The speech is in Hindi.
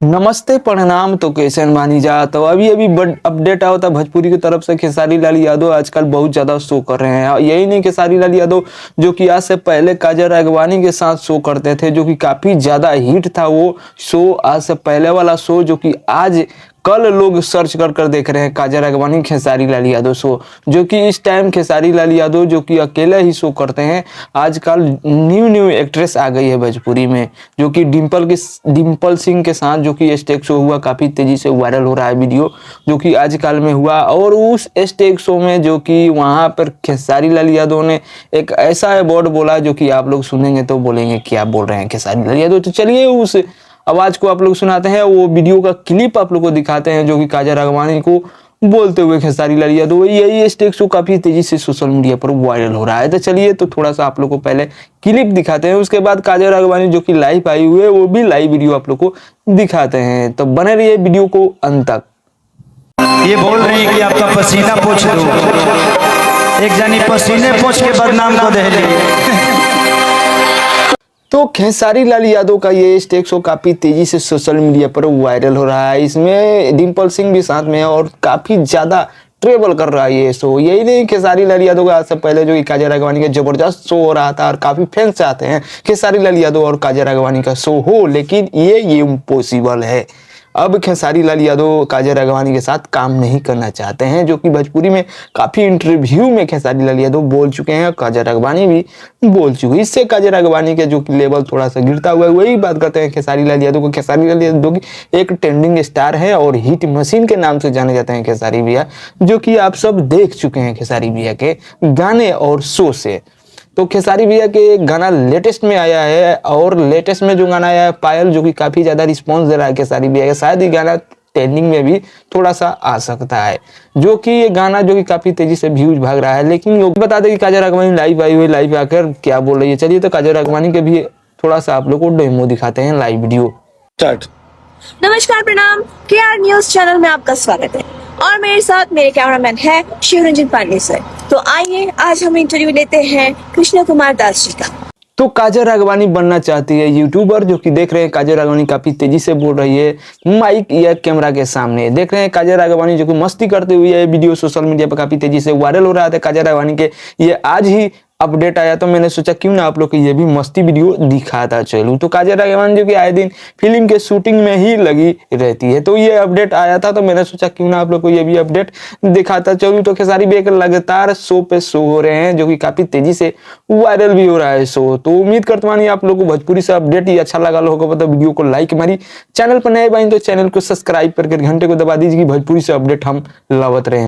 नमस्ते प्रणाम। तो कैसन मानी जा तो अभी अभी बड़ अपडेट आया था भोजपुरी की तरफ से। खेसारी लाल यादव आजकल बहुत ज्यादा शो कर रहे हैं। यही नहीं, खेसारी लाल यादव जो कि आज से पहले काजल राघवानी के साथ शो करते थे, जो कि काफी ज्यादा हिट था वो शो। आज से पहले वाला शो जो कि आज कल लोग सर्च कर कर देख रहे हैं, काजल राघवानी खेसारी लाल यादव शो, जो कि इस टाइम खेसारी लाल यादव जो कि अकेले ही शो करते हैं। आजकल न्यू न्यू एक्ट्रेस आ गई है भोजपुरी में, जो कि डिम्पल सिंह के साथ जो कि स्टेज शो हुआ, काफी तेजी से वायरल हो रहा है वीडियो जो कि आजकल में हुआ। और उस स्टेज शो में जो कि वहां पर खेसारी लाल यादव ने एक ऐसा अवार्ड बोला जो कि आप लोग सुनेंगे तो बोलेंगे क्या बोल रहे हैं खेसारी लाल यादव। तो चलिए उस आवाज को आप लोग सुनाते हैं, वो वीडियो का क्लिप आप लोग को दिखाते हैं जो कि काजल राघवानी को बोलते हुए खेसारी लाल यादव। यही स्टेज शो काफी तेजी से सोशल मीडिया पर वायरल हो रहा है। तो चलिए तो थोड़ा सा आप लोग को पहले क्लिप दिखाते हैं, उसके बाद काजल राघवानी जो कि लाइव आई हुई है वो भी लाइव वीडियो आप लोग को दिखाते हैं। तो बने रहिए वीडियो को अंत तक। ये बोल रही है कि आपका पसीना पोंछ दो, एक जानी पसीने पोंछ के बदनाम को दे ली। तो खेसारी लाल यादव का ये स्टेज शो काफी तेजी से सोशल मीडिया पर वायरल हो रहा है। इसमें डिम्पल सिंह भी साथ में है और काफी ज्यादा ट्रेवल कर रहा है ये शो। यही नहीं, खेसारी लाल यादव का आज से पहले जो कि काजल राघवानी का जबरदस्त शो हो रहा था और काफी फैंस चाहते हैं खेसारी लाल यादव और काजल राघवानी का शो हो, लेकिन ये इम्पॉसिबल है। अब खेसारी लाल यादव काजल राघवानी के साथ काम नहीं करना चाहते हैं, जो कि भोजपुरी में काफी इंटरव्यू में खेसारी लाल यादव बोल चुके हैं, काजल राघवानी भी बोल चुकी। इससे काजल राघवानी के जो कि लेवल थोड़ा सा गिरता हुआ है। वही बात करते हैं खेसारी लाल यादव को। खेसारी लाल यादव की एक ट्रेंडिंग स्टार है और हिट मशीन के नाम से जाने जाते हैं खेसारी भैया, जो कि आप सब देख चुके हैं खेसारी भैया के गाने और शो से। तो खेसारी भैया के एक गाना लेटेस्ट में आया है और लेटेस्ट में जो गाना आया है पायल, जो कि काफी ज्यादा रिस्पॉन्स दे रहा है खेसारी भैया का। शायद ये गाना ट्रेंडिंग में भी थोड़ा सा आ सकता है, जो कि ये गाना जो कि काफी तेजी से व्यूज भाग रहा है। लेकिन लोग बता दें कि काजल राघवानी लाइव आई हुई, लाइव आकर क्या बोल रही है। चलिए तो काजल राघवानी के भी थोड़ा सा आप लोग को डेमो दिखाते हैं, लाइव वीडियो स्टार्ट। नमस्कार, प्रणाम। केआर न्यूज चैनल में आपका स्वागत है और मेरे साथ मेरे कैमरामैन है शिवरंजन पांडे सर। तो आइए आज हम इंटरव्यू लेते हैं कृष्ण कुमार दास जी का। तो काजल राघवानी बनना चाहती है यूट्यूबर, जो कि देख रहे हैं काजल राघवानी काफी तेजी से बोल रही है माइक या कैमरा के सामने। देख रहे हैं काजल राघवानी जो कि मस्ती करते हुए वीडियो सोशल मीडिया पर काफी तेजी से वायरल हो रहा था काजल राघवानी के। ये आज ही अपडेट आया तो मैंने सोचा क्यों ना आप लोग को ये भी मस्ती वीडियो दिखाता चलूं। तो काजल राघवानी जो कि आए दिन फिल्म के शूटिंग में ही लगी रहती है, तो ये अपडेट आया था तो मैंने सोचा क्यों ना आप लोग को ये भी अपडेट दिखाता चलूं। तो खेसारी भैया लगातार शो पे शो हो रहे हैं, जो कि काफी तेजी से वायरल भी हो रहा है शो। तो उम्मीद करता हूं आप लोग को भोजपुरी से अपडेट ही अच्छा लगा होगा। तो वीडियो को लाइक मारी, चैनल पर नए बाइन तो चैनल को सब्सक्राइब करके घंटे को दबा दीजिए कि भोजपुरी से अपडेट हम लावत रहे।